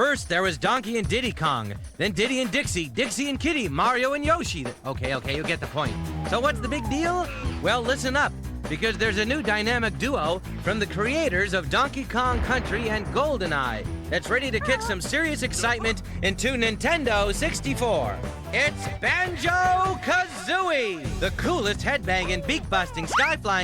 First, there was Donkey and Diddy Kong, then Diddy and Dixie, Dixie and Kitty, Mario and Yoshi. Okay, you get the point. So what's the big deal? Well, listen up, because there's a new dynamic duo from the creators of Donkey Kong Country and GoldenEye that's ready to kick some serious excitement into Nintendo 64. It's Banjo-Kazooie, the coolest headbanging, beak-busting, sky-flying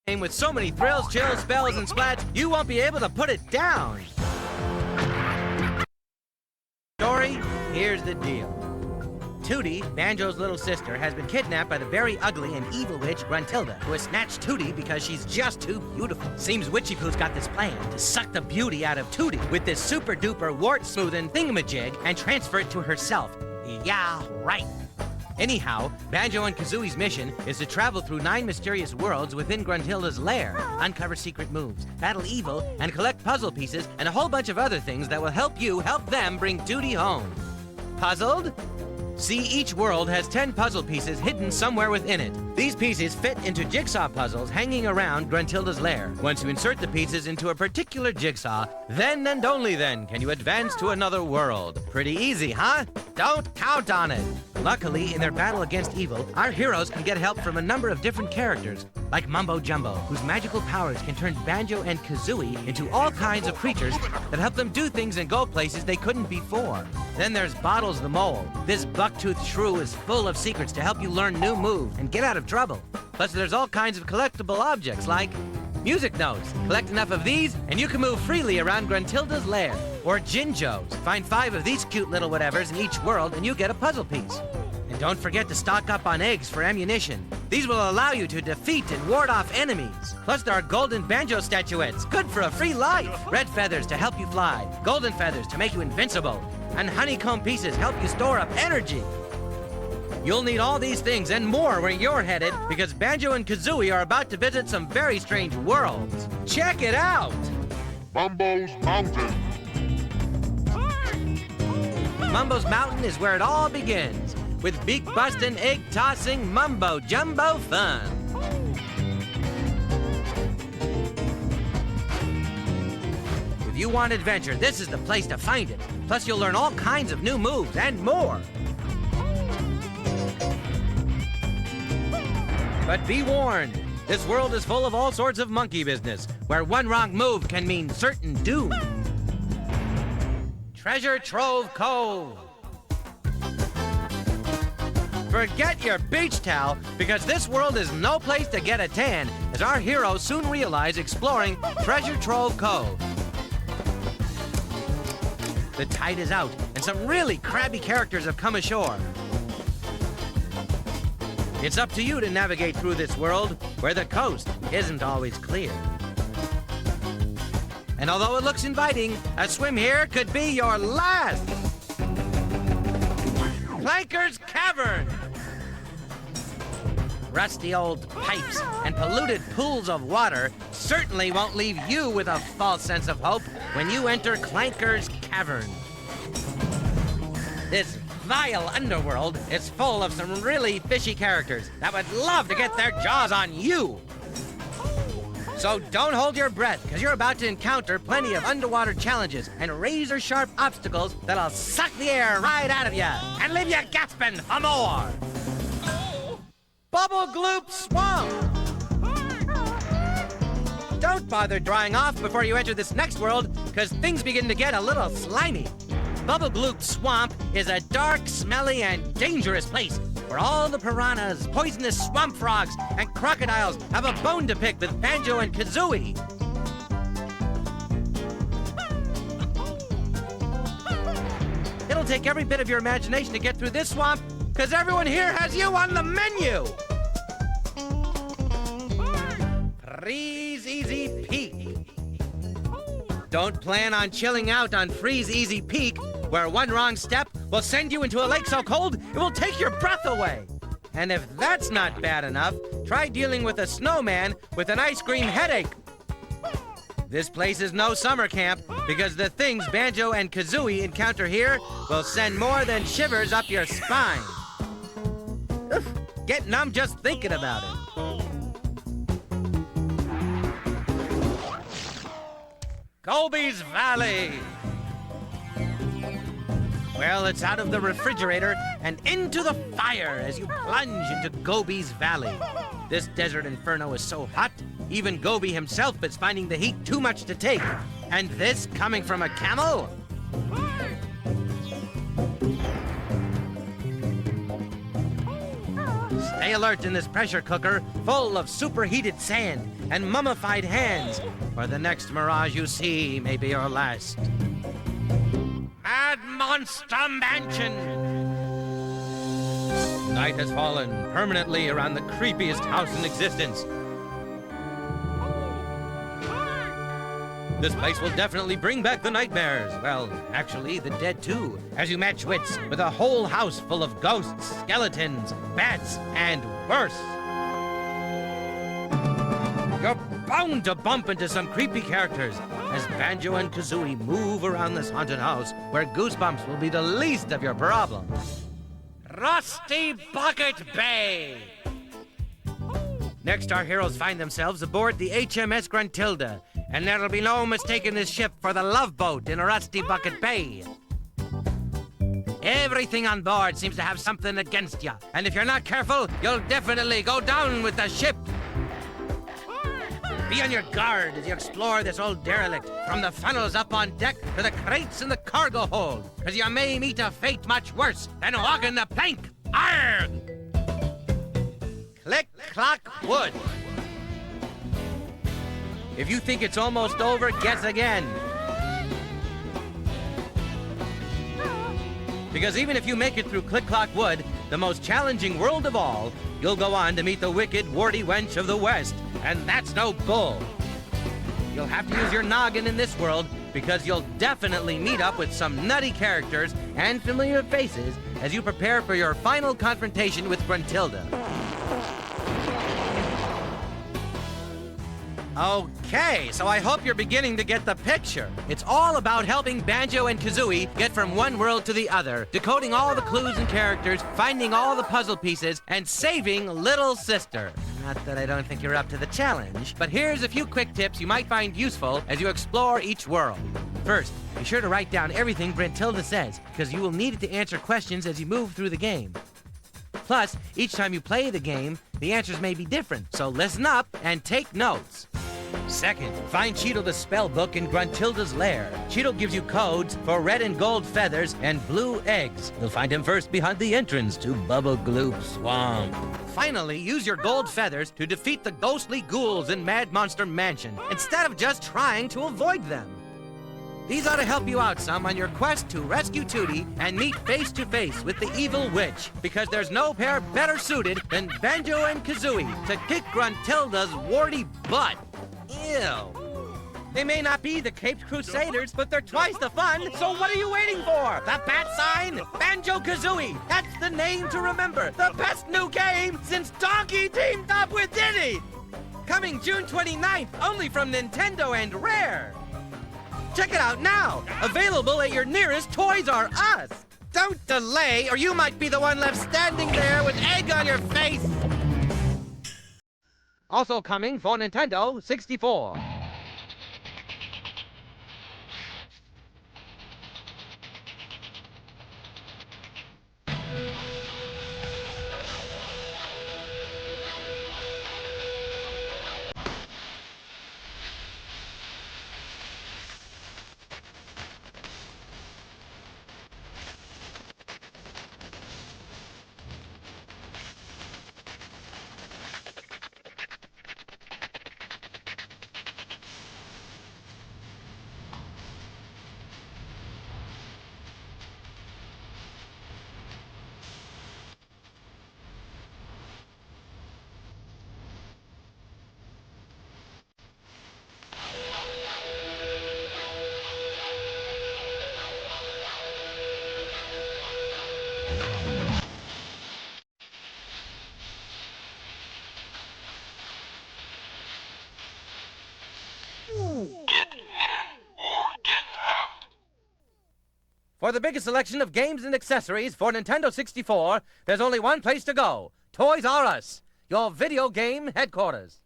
game with so many thrills, chills, spells, and splats, you won't be able to put it down. Story, here's the deal. Tooty, Banjo's little sister, has been kidnapped by the very ugly and evil witch Gruntilda, who has snatched Tooty because she's just too beautiful. Seems Witchy Poo's got this plan to suck the beauty out of Tooty with this super-duper wart-smoothing thingamajig and transfer it to herself. Yeah, right. Anyhow, Banjo and Kazooie's mission is to travel through 9 mysterious worlds within Gruntilda's lair, uncover secret moves, battle evil, and collect puzzle pieces and a whole bunch of other things that will help you help them bring Tooty home. Puzzled? See, each world has 10 puzzle pieces hidden somewhere within it. These pieces fit into jigsaw puzzles hanging around Gruntilda's lair. Once you insert the pieces into a particular jigsaw, then and only then can you advance to another world. Pretty easy, huh? Don't count on it. Luckily, in their battle against evil, our heroes can get help from a number of different characters, like Mumbo Jumbo, whose magical powers can turn Banjo and Kazooie into all kinds of creatures that help them do things and go places they couldn't before. Then there's Bottles the Mole. This buck-toothed shrew is full of secrets to help you learn new moves and get out of trouble. Plus, there's all kinds of collectible objects like music notes. Collect enough of these, and you can move freely around Gruntilda's lair. Or Jinjos. Find 5 of these cute little whatevers in each world, and you get a puzzle piece. And don't forget to stock up on eggs for ammunition. These will allow you to defeat and ward off enemies. Plus, there are golden banjo statuettes, good for a free life. Red feathers to help you fly, golden feathers to make you invincible, and honeycomb pieces help you store up energy. You'll need all these things and more where you're headed, because Banjo and Kazooie are about to visit some very strange worlds. Check it out! Mumbo's Mountain. Mumbo's Mountain is where it all begins, with beak-busting, egg-tossing, mumbo-jumbo fun. If you want adventure, this is the place to find it. Plus, you'll learn all kinds of new moves and more. But be warned, this world is full of all sorts of monkey business, where one wrong move can mean certain doom. Treasure Trove Cove. Forget your beach towel, because this world is no place to get a tan, as our heroes soon realize exploring Treasure Trove Cove. The tide is out, and some really crabby characters have come ashore. It's up to you to navigate through this world, where the coast isn't always clear. And although it looks inviting, a swim here could be your last. Clanker's Cavern. Rusty old pipes and polluted pools of water certainly won't leave you with a false sense of hope when you enter Clanker's Cavern. This vile underworld is full of some really fishy characters that would love to get their jaws on you. So don't hold your breath, because you're about to encounter plenty of underwater challenges and razor-sharp obstacles that'll suck the air right out of you and leave you gasping for more. Bubble Gloop Swamp! Don't bother drying off before you enter this next world, because things begin to get a little slimy. Bubble Gloop Swamp is a dark, smelly, and dangerous place where all the piranhas, poisonous swamp frogs, and crocodiles have a bone to pick with Banjo and Kazooie. It'll take every bit of your imagination to get through this swamp, because everyone here has you on the menu! Freeze Easy Peak. Don't plan on chilling out on Freeze Easy Peak, where one wrong step will send you into a lake so cold it will take your breath away. And if that's not bad enough, try dealing with a snowman with an ice cream headache. This place is no summer camp, because the things Banjo and Kazooie encounter here will send more than shivers up your spine. Oof, get numb just thinking about it. Gobi's Valley. Well, it's out of the refrigerator and into the fire as you plunge into Gobi's Valley. This desert inferno is so hot, even Gobi himself is finding the heat too much to take. And this coming from a camel? Stay alert in this pressure cooker full of superheated sand and mummified hands, or the next mirage you see may be your last. Mad Monster Mansion! Night has fallen permanently around the creepiest house in existence. This place will definitely bring back the nightmares. Well, actually, the dead too, as you match wits with a whole house full of ghosts, skeletons, bats, and worse. You're bound to bump into some creepy characters as Banjo and Kazooie move around this haunted house where goosebumps will be the least of your problems. Rusty Bucket Bay! Next, our heroes find themselves aboard the HMS Gruntilda, and there'll be no mistaking this ship for the Love Boat in Rusty Bucket Bay. Everything on board seems to have something against you, and if you're not careful, you'll definitely go down with the ship. Be on your guard as you explore this old derelict, from the funnels up on deck to the crates in the cargo hold, because you may meet a fate much worse than walking the plank. Arrgh! Click, clock, wood. If you think it's almost over, guess again. Because even if you make it through Click Clock Wood, the most challenging world of all, you'll go on to meet the wicked, warty wench of the West, and that's no bull. You'll have to use your noggin in this world, because you'll definitely meet up with some nutty characters and familiar faces as you prepare for your final confrontation with Gruntilda. Okay, so I hope you're beginning to get the picture. It's all about helping Banjo and Kazooie get from one world to the other, decoding all the clues and characters, finding all the puzzle pieces, and saving Little Sister. Not that I don't think you're up to the challenge, but here's a few quick tips you might find useful as you explore each world. First, be sure to write down everything Gruntilda says, because you will need it to answer questions as you move through the game. Plus, each time you play the game, the answers may be different, so listen up and take notes. Second, find Cheeto the spell book in Gruntilda's lair. Cheeto gives you codes for red and gold feathers and blue eggs. You'll find him first behind the entrance to Bubble Gloop Swamp. Finally, use your gold feathers to defeat the ghostly ghouls in Mad Monster Mansion, instead of just trying to avoid them. These ought to help you out some on your quest to rescue Tooty and meet face-to-face with the evil witch, because there's no pair better suited than Banjo and Kazooie to kick Gruntilda's warty butt. Ew. They may not be the Caped Crusaders, but they're twice the fun, so what are you waiting for? The bat sign? Banjo-Kazooie! That's the name to remember! The best new game since Donkey teamed up with Diddy! Coming June 29th, only from Nintendo and Rare! Check it out now! Available at your nearest Toys R Us! Don't delay, or you might be the one left standing there with egg on your face! Also coming for Nintendo 64. For the biggest selection of games and accessories for Nintendo 64, there's only one place to go: Toys R Us, your video game headquarters.